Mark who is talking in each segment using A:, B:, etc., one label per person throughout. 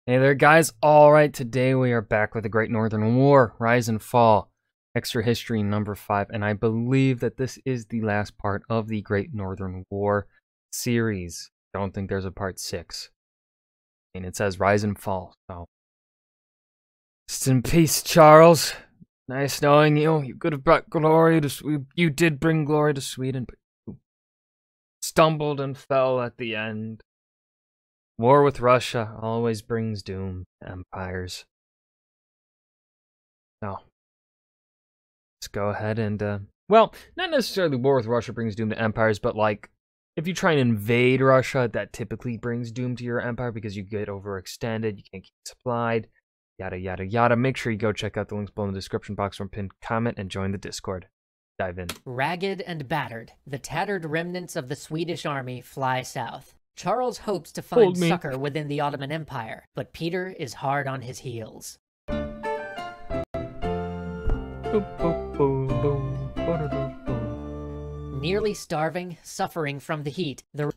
A: Hey there, guys. All right, today we are back with the Great Northern War, Rise and Fall, Extra History number 5, and I believe that this is the last part of the Great Northern War series. Don't think there's a part 6. And it says Rise and Fall, so. Rest in peace, Charles. Nice knowing you. You could have brought glory to You did bring glory to Sweden, but you stumbled and fell at the end. War with Russia always brings doom to empires. So, let's go ahead and, well, not necessarily war with Russia brings doom to empires, but like, if you try and invade Russia, that typically brings doom to your empire because you get overextended, you can't keep supplied, yada yada yada. Make sure you go check out the links below in the description box or pinned comment and join the Discord. Dive in.
B: Ragged and battered, the tattered remnants of the Swedish army fly south. Charles hopes to find succor within the Ottoman Empire, but Peter is hard on his heels. Nearly starving, suffering from the heat, the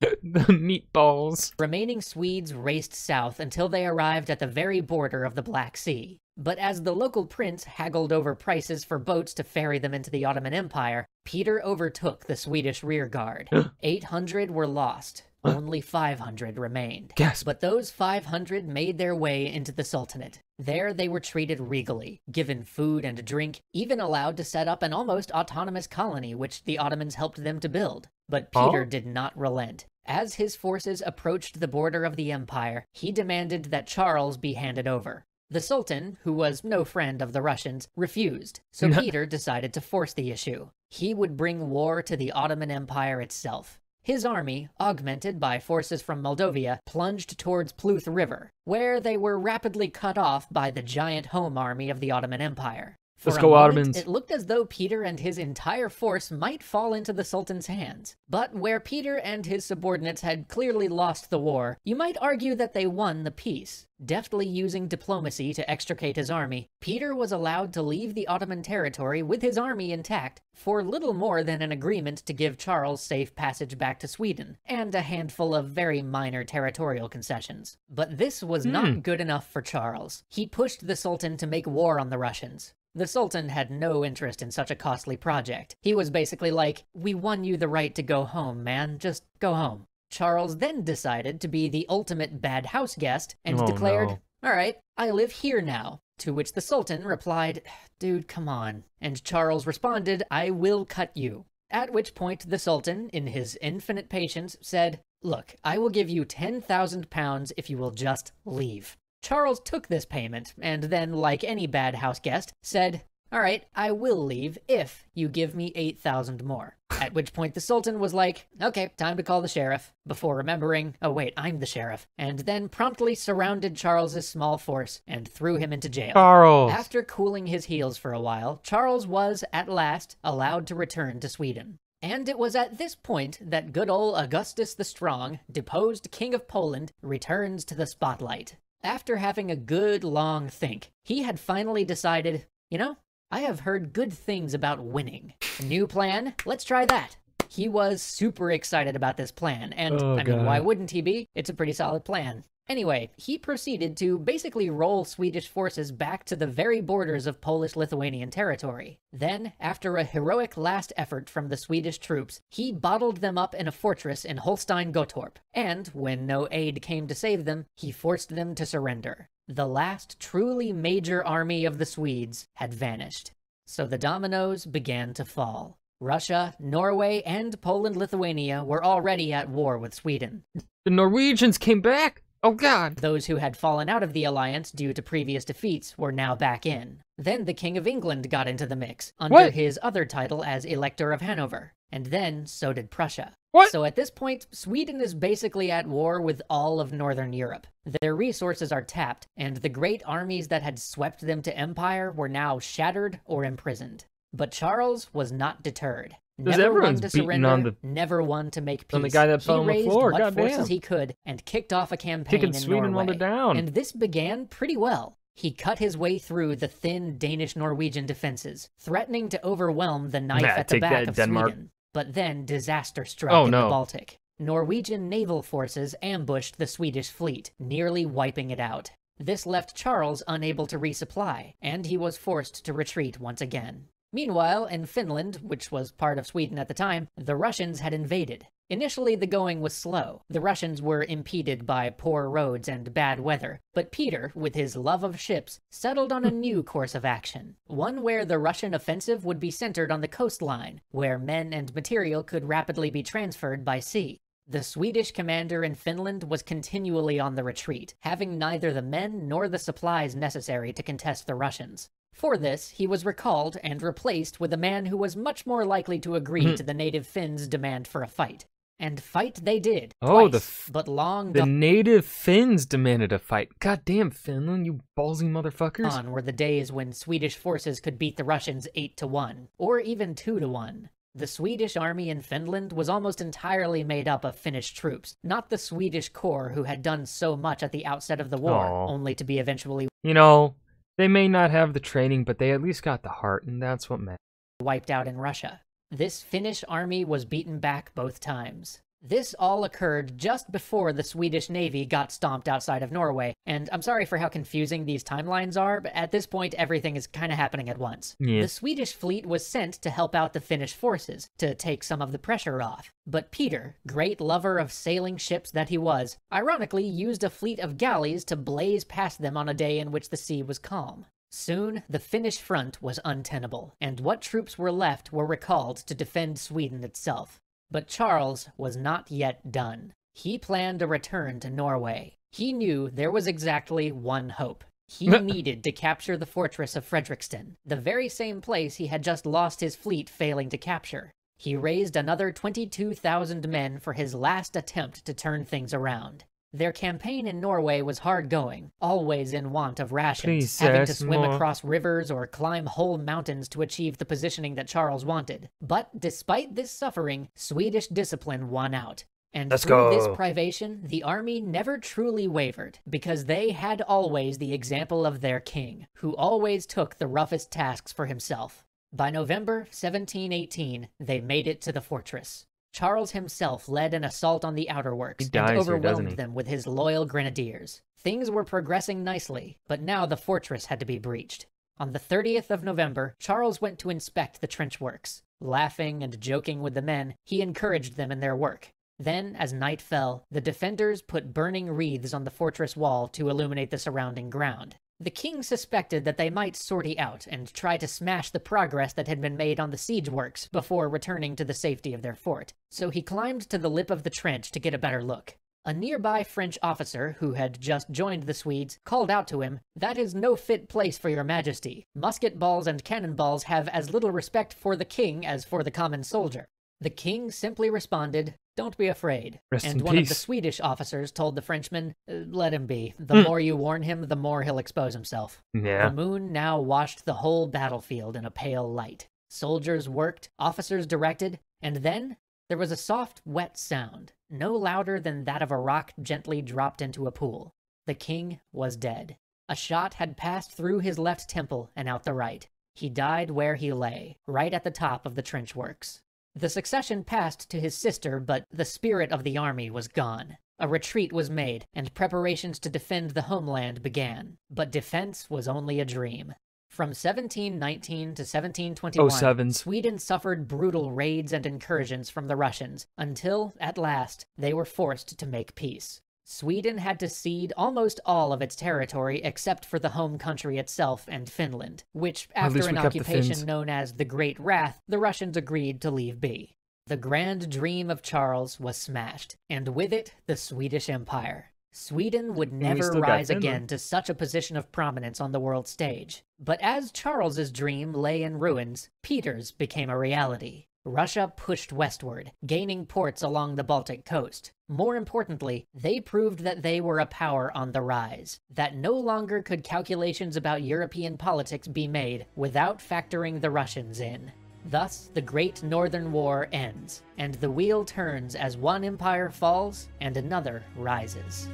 A: meatballs.
B: remaining Swedes raced south until they arrived at the very border of the Black Sea. But as the local prince haggled over prices for boats to ferry them into the Ottoman Empire, Peter overtook the Swedish rearguard. 800 were lost. Only 500 remained.
A: Gasp.
B: But those 500 made their way into the Sultanate. There they were treated regally, given food and drink, even allowed to set up an almost autonomous colony which the Ottomans helped them to build. But Peter did not relent. As his forces approached the border of the empire, he demanded that Charles be handed over. The Sultan, who was no friend of the Russians, refused, so Peter decided to force the issue. He would bring war to the Ottoman Empire itself. His army, augmented by forces from Moldavia, plunged towards Plough River, where they were rapidly cut off by the giant home army of the Ottoman Empire. For
A: Let's
B: a
A: go,
B: moment,
A: Ottomans.
B: it looked as though Peter and his entire force might fall into the Sultan's hands. But where Peter and his subordinates had clearly lost the war, you might argue that they won the peace. Deftly using diplomacy to extricate his army, Peter was allowed to leave the Ottoman territory with his army intact for little more than an agreement to give Charles safe passage back to Sweden, and a handful of very minor territorial concessions. But this was not good enough for Charles. He pushed the Sultan to make war on the Russians. The Sultan had no interest in such a costly project. He was basically like, "We won you the right to go home, man. Just go home." Charles then decided to be the ultimate bad house guest and declared, "All right, I live here now." To which the Sultan replied, "Dude, come on." And Charles responded, "I will cut you." At which point the Sultan, in his infinite patience, said, "Look, I will give you 10,000 pounds if you will just leave." Charles took this payment, and then, like any bad house guest, said, "All right, I will leave if you give me 8,000 more." At which point the Sultan was like, "Okay, time to call the sheriff," before remembering, "Oh wait, I'm the sheriff," and then promptly surrounded Charles's small force and threw him into jail.
A: Charles.
B: After cooling his heels for a while, Charles was, at last, allowed to return to Sweden. And it was at this point that good old Augustus the Strong, deposed King of Poland, returns to the spotlight. After having a good long think, he had finally decided, you know, I have heard good things about winning. New plan? Let's try that. He was super excited about this plan, and I mean, why wouldn't he be? It's a pretty solid plan. Anyway, he proceeded to basically roll Swedish forces back to the very borders of Polish-Lithuanian territory. Then, after a heroic last effort from the Swedish troops, he bottled them up in a fortress in Holstein-Gottorp, and, when no aid came to save them, he forced them to surrender. The last truly major army of the Swedes had vanished. So the dominoes began to fall. Russia, Norway, and Poland-Lithuania were already at war with Sweden.
A: The Norwegians came back? Oh god!
B: Those who had fallen out of the alliance due to previous defeats were now back in. Then the King of England got into the mix, under his other title as Elector of Hanover. And then so did Prussia. So at this point, Sweden is basically at war with all of Northern Europe. Their resources are tapped, and the great armies that had swept them to empire were now shattered or imprisoned. But Charles was not deterred. Never one to surrender, never one to make peace.
A: On the guy that fell on the floor,
B: he raised what forces he could and kicked off a campaign in
A: Sweden
B: Norway.
A: while they're down.
B: And this began pretty well. He cut his way through the thin Danish-Norwegian defenses, threatening to overwhelm the knife at the back of Sweden. But then disaster struck in the Baltic. Norwegian naval forces ambushed the Swedish fleet, nearly wiping it out. This left Charles unable to resupply, and he was forced to retreat once again. Meanwhile, in Finland, which was part of Sweden at the time, the Russians had invaded. Initially, the going was slow. The Russians were impeded by poor roads and bad weather, but Peter, with his love of ships, settled on a new course of action, one where the Russian offensive would be centered on the coastline, where men and material could rapidly be transferred by sea. The Swedish commander in Finland was continually on the retreat, having neither the men nor the supplies necessary to contest the Russians. For this, he was recalled and replaced with a man who was much more likely to agree to the native Finns' demand for a fight. And fight they did, twice, but long
A: the native Finns demanded a fight. Goddamn Finland, you ballsy motherfuckers.
B: Gone were the days when Swedish forces could beat the Russians 8-1, or even 2-1. The Swedish army in Finland was almost entirely made up of Finnish troops, not the Swedish corps who had done so much at the outset of the war, only to be eventually...
A: You know, they may not have the training, but they at least got the heart, and that's what matters.
B: ...wiped out in Russia. This Finnish army was beaten back both times. This all occurred just before the Swedish Navy got stomped outside of Norway, and I'm sorry for how confusing these timelines are, but at this point everything is kind of happening at once.
A: Yeah.
B: The Swedish fleet was sent to help out the Finnish forces, to take some of the pressure off. But Peter, great lover of sailing ships that he was, ironically used a fleet of galleys to blaze past them on a day in which the sea was calm. Soon, the Finnish front was untenable, and what troops were left were recalled to defend Sweden itself. But Charles was not yet done. He planned a return to Norway. He knew there was exactly one hope. He needed to capture the fortress of Fredrikstad, the very same place he had just lost his fleet failing to capture. He raised another 22,000 men for his last attempt to turn things around. Their campaign in Norway was hard-going, always in want of rations, having to swim across rivers or climb whole mountains to achieve the positioning that Charles wanted. But despite this suffering, Swedish discipline won out. And through this privation, the army never truly wavered, because they had always the example of their king, who always took the roughest tasks for himself. By November 1718, they made it to the fortress. Charles himself led an assault on the outerworks and overwhelmed them with his loyal grenadiers. Things were progressing nicely, but now the fortress had to be breached. On the 30th of November, Charles went to inspect the trench works. Laughing and joking with the men, he encouraged them in their work. Then, as night fell, the defenders put burning wreaths on the fortress wall to illuminate the surrounding ground. The king suspected that they might sortie out and try to smash the progress that had been made on the siege works before returning to the safety of their fort, so he climbed to the lip of the trench to get a better look. A nearby French officer, who had just joined the Swedes, called out to him, "That is no fit place for your majesty. Musket balls and cannonballs have as little respect for the king as for the common soldier." The king simply responded, "Don't be afraid." And one of the Swedish officers told the Frenchman, "Let him be. The more you warn him, the more he'll expose himself." The moon now washed the whole battlefield in a pale light. Soldiers worked, officers directed, and then there was a soft, wet sound, no louder than that of a rock gently dropped into a pool. The king was dead. A shot had passed through his left temple and out the right. He died where he lay, right at the top of the trench works. The succession passed to his sister, but the spirit of the army was gone. A retreat was made, and preparations to defend the homeland began. But defense was only a dream. From 1719 to 1721, Sweden suffered brutal raids and incursions from the Russians, until, at last, they were forced to make peace. Sweden had to cede almost all of its territory except for the home country itself and Finland, which, after an occupation known as the Great Wrath, the Russians agreed to leave be. The grand dream of Charles was smashed, and with it, the Swedish Empire. Sweden would never rise again to such a position of prominence on the world stage. But as Charles's dream lay in ruins, Peter's became a reality. Russia pushed westward, gaining ports along the Baltic coast. More importantly, they proved that they were a power on the rise, that no longer could calculations about European politics be made without factoring the Russians in. Thus, the Great Northern War ends, and the wheel turns as one empire falls and another rises.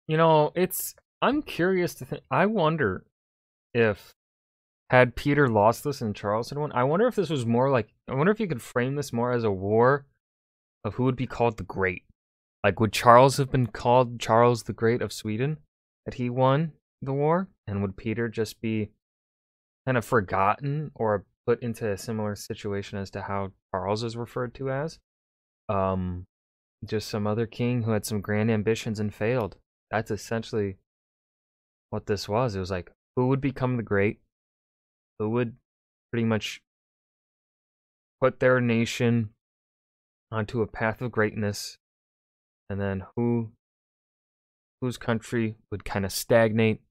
A: You know, I'm curious to think, I wonder if had Peter lost this and Charles had won, I wonder if this was more like, I wonder if you could frame this more as a war of who would be called the Great. Like, would Charles have been called Charles the Great of Sweden that he won the war? And would Peter just be kind of forgotten or put into a similar situation as to how Charles is referred to as? Just some other king who had some grand ambitions and failed. That's essentially what this was. It was like, who would become the great? Who would pretty much put their nation onto a path of greatness? And then whose country would kind of stagnate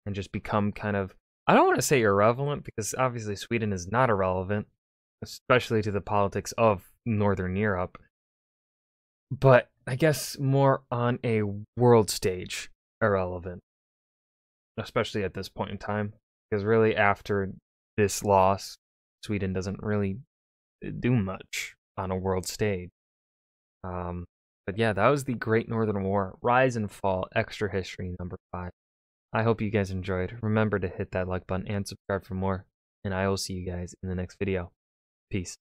A: and just become kind of, I don't want to say irrelevant, because obviously Sweden is not irrelevant, especially to the politics of Northern Europe. But I guess more on a world stage irrelevant, especially at this point in time, because really after this loss, Sweden doesn't really do much on a world stage. But yeah, that was the Great Northern War, Rise and Fall, Extra History number 5. I hope you guys enjoyed. Remember to hit that like button and subscribe for more, and I will see you guys in the next video. Peace.